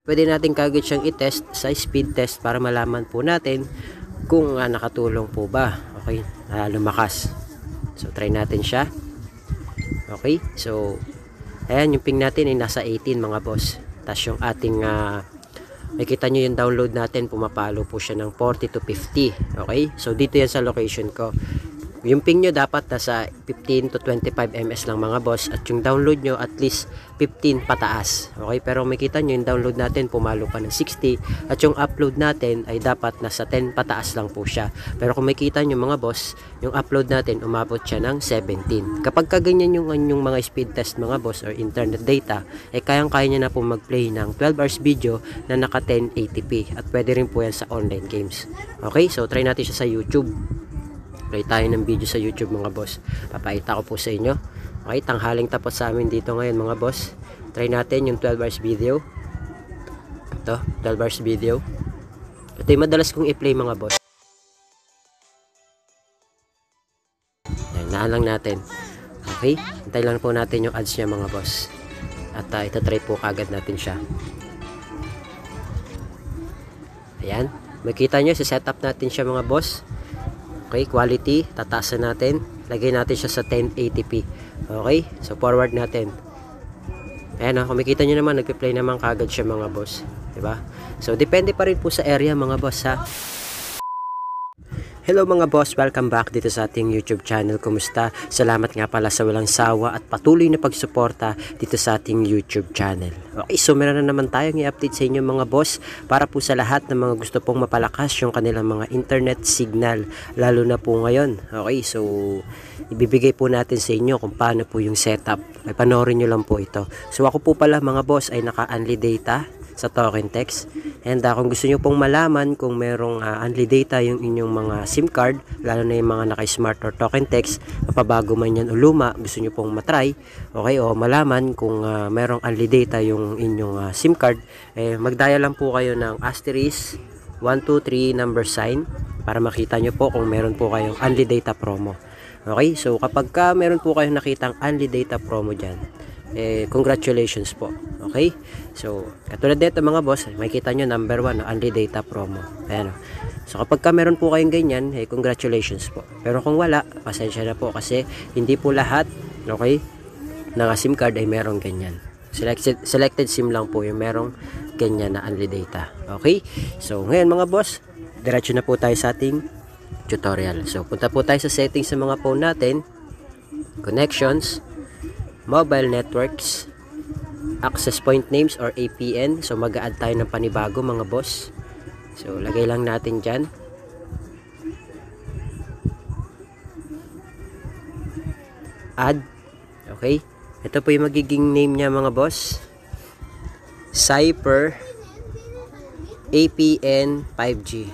Pwede natin kagad siyang i-test sa speed test para malaman po natin kung nakatulong po ba. Okay, lumakas. So try natin siya. Okay, so ayan, yung ping natin ay nasa 18 mga boss. Tapos yung ating makikita nyo yung download natin, pumapalo po siya ng 40 to 50. Okay, so dito yan sa location ko. Yung ping nyo dapat nasa 15 to 25 ms lang mga boss, at yung download nyo at least 15 pataas. Okay, pero makita nyo yung download natin pumalo pa ng 60, at yung upload natin ay dapat nasa 10 pataas lang po siya. Pero kung makita nyo mga boss, yung upload natin umabot siya ng 17. Kapag kaganyan yung mga speed test mga boss or internet data, ay kayang-kaya nyo na po mag-play ng 12 hours video na naka 1080p, at pwede rin po yan sa online games. Okay, so try natin siya sa YouTube. Play tayo ng video sa YouTube mga boss. Papakita ko po sa inyo. Okay, tanghaling tapos sa amin dito ngayon mga boss. Try natin yung 12 hours video. Ito, 12 hours video. Ito yung madalas kong i-play mga boss. Ayan, naan lang natin. Okay, hintay lang po natin yung ads niya mga boss. At ito try po kagad natin siya. Ayan, makita nyo, setup natin siya mga boss. Okay, quality, tataasan natin. Lagay natin siya sa 1080p. Okay, so forward natin. Ayan, kung makikita nyo naman, nagpe-play naman kagad siya mga boss. Diba? So, depende pa rin po sa area mga boss ha. Hello mga boss, welcome back dito sa ating YouTube channel. Kumusta? Salamat nga pala sa walang sawa at patuloy na pagsuporta dito sa ating YouTube channel. Okay, so meron na naman tayong i-update sa inyo mga boss, para po sa lahat ng mga gusto pong mapalakas yung kanilang mga internet signal, lalo na po ngayon. Okay, so ibibigay po natin sa inyo kung paano po yung setup. Ay panoorin nyo lang po ito. So ako po pala mga boss ay naka-unli data sa token text, and kung gusto nyo pong malaman kung merong unli data yung inyong mga SIM card, lalo na yung mga naka-smart or token text, mapabago man yan o luma, gusto nyo pong matry, okay, o malaman kung merong unli data yung inyong SIM card, magdial lang po kayo ng asterisk 123 number sign para makita nyo po kung meron po kayong unli data promo. Okay, so kapag meron po kayong nakitang unli data promo dyan, congratulations po. Okay, so katulad dito mga boss, makikita nyo number 1 unli data promo. Ayan. So kapag meron po kayong ganyan, congratulations po. Pero kung wala, pasensya na po, kasi hindi po lahat, okay, ng SIM card ay merong ganyan. Selected SIM lang po yung merong ganyan na unli data. Okay, so ngayon mga boss, diretso na po tayo sa ating tutorial. So punta po tayo sa settings sa mga phone natin, connections, mobile networks, access point names or APN. So mag-a-add tayo ng panibago mga boss. So lagay lang natin dyan. Add. Okay, ito po yung magiging name niya mga boss, Cyper APN 5G.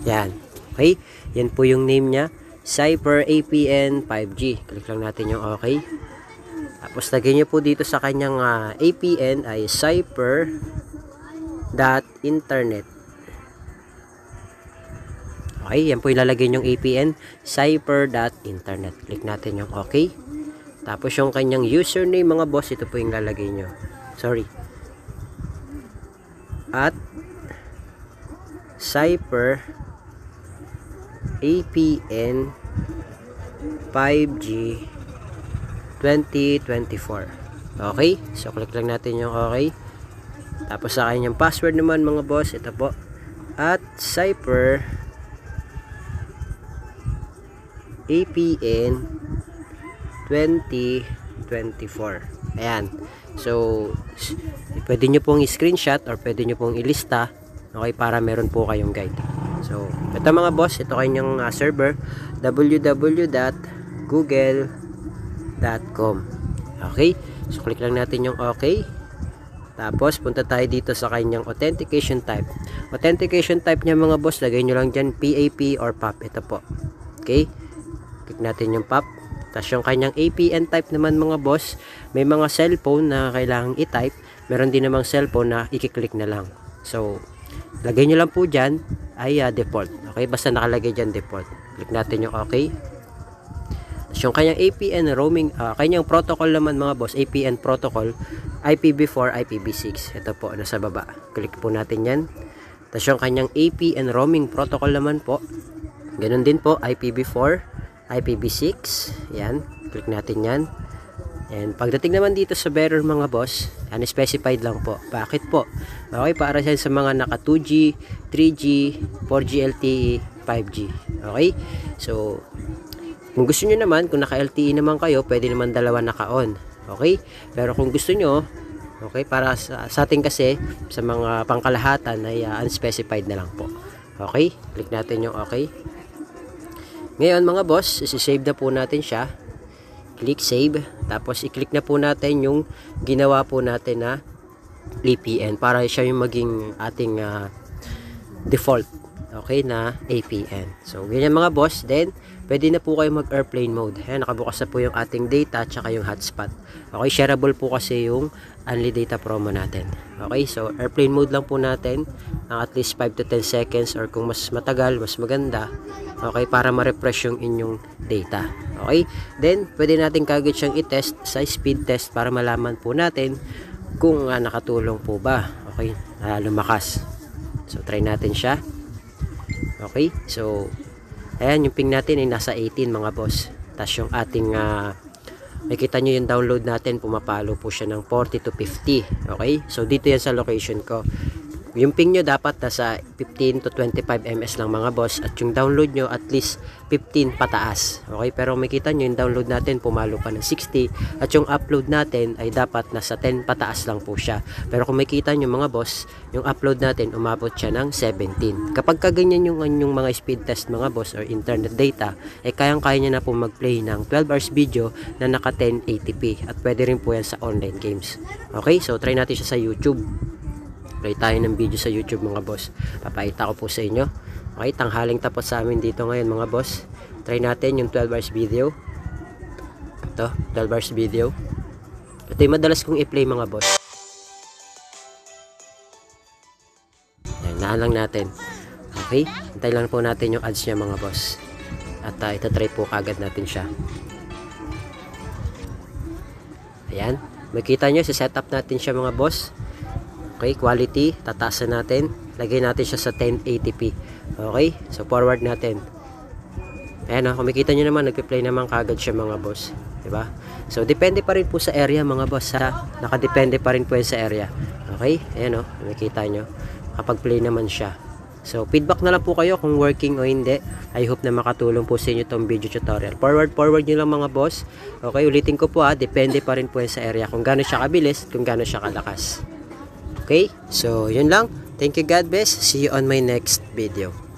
Yan. Okay, yan po yung name niya, Cyper APN 5G. Click lang natin yung okay. Tapos lagay nyo po dito sa kanyang APN ay cyper.internet. Okay, yan po ilalagay nyong APN, cyper.internet. Click natin yung okay. Tapos yung kanyang username mga boss, ito po yung lalagay nyo. Sorry. At cyper APN 5G 2024. Okay, so click lang natin yung okay. Tapos sa kanyang password naman mga boss, ito po, at cyper APN 2024. Ayan, so pwede nyo pong i-screenshot or pwede nyo pong ilista, okay, para meron po kayong guide. So ito mga boss, ito kanyang server, www.google.com. Okay, so click lang natin yung okay. Tapos punta tayo dito sa kanyang authentication type. Authentication type niya mga boss, lagay nyo lang dyan PAP or PAP. Ito po. Okay, click natin yung PAP. Tapos yung kanyang APN type naman mga boss, may mga cellphone na kailangang i-type, meron din namang cellphone na i-click na lang. So lagay nyo lang po dyan ay default. Okay, basta nakalagay dyan default. Click natin yung okay. Tapos Yung kanyang APN roaming, kanyang protocol naman mga boss, APN protocol, IPv4, IPv6. Ito po, nasa baba. Click po natin yan. Tapos yung kanyang APN roaming protocol naman po, ganun din po, IPv4, IPv6. Yan, click natin yan. And pagdating naman dito sa bearer mga boss, unspecified lang po. Bakit po? Okay, para sa mga naka 2G, 3G, 4G LTE, 5G. Okay? So, kung gusto nyo naman, kung naka LTE naman kayo, pwede naman dalawa naka-on. Okay? Pero kung gusto nyo, okay, para sa atin kasi, sa mga pangkalahatan ay unspecified na lang po. Okay? Click natin yung okay. Ngayon mga boss, isi-save na po natin siya. Click save. Tapos i-click na po natin yung ginawa po natin na APN para siya yung maging ating default, okay, na APN. So ganyan mga boss. Then pwede na po kayo mag airplane mode. Ayan, nakabukas na po yung ating data at saka yung hotspot. Okay, shareable po kasi yung only data promo natin. Okay, so airplane mode lang po natin ng at least 5 to 10 seconds, or kung mas matagal, mas maganda. Okay, para ma-refresh yung inyong data. Okay, then pwede natin kagad siyang i-test sa speed test para malaman po natin kung nakatulong po ba. Okay, lumakas. So try natin siya. Okay, so ayan, yung ping natin ay nasa 18 mga boss. Tapos yung ating makikita nyo yung download natin, pumapalo po siya ng 40 to 50. Okay, so dito yan sa location ko. Yung ping nyo dapat nasa 15 to 25 ms lang mga boss, at yung download nyo at least 15 pataas. Okay, pero makikita nyo yung download natin pumalo pa ng 60, at yung upload natin ay dapat nasa 10 pataas lang po siya. Pero kung makikita nyo mga boss, yung upload natin umabot siya ng 17. Kapag kaganyan yung mga speed test mga boss or internet data, eh kayang-kaya nyo na po mag-play ng 12 hours video na naka 1080p, at pwede rin po yan sa online games. Okay, so try natin siya sa YouTube. Play tayo ng video sa YouTube mga boss. Papakita ko po sa inyo. Okay, tanghaling tapos sa amin dito ngayon mga boss. Try natin yung 12 hours video. Ito, 12 hours video. Ito yung madalas kong i-play mga boss. Yan, naan lang natin. Okay, hintay lang po natin yung ads niya mga boss. At itatry po kagad natin siya. Ayan, makita nyo, setup natin siya mga boss. Okay, quality, tataasan natin. Lagay natin siya sa 1080p. Okay, so forward natin. Ayan, kung makikita nyo naman, nagpe-play naman kagad siya mga boss. Diba? So, depende pa rin po sa area mga boss. Nakadepende pa rin po yan sa area. Okay, ayan makikita nyo. Kapag play naman siya. So, feedback na lang po kayo kung working o hindi. I hope na makatulong po sa inyo itong video tutorial. Forward nyo lang mga boss. Okay, ulitin ko po depende pa rin po yan sa area. Kung gaano siya kabilis, kung gaano siya kalakas. Okay, so yun lang. Thank you, God bless. See you on my next video.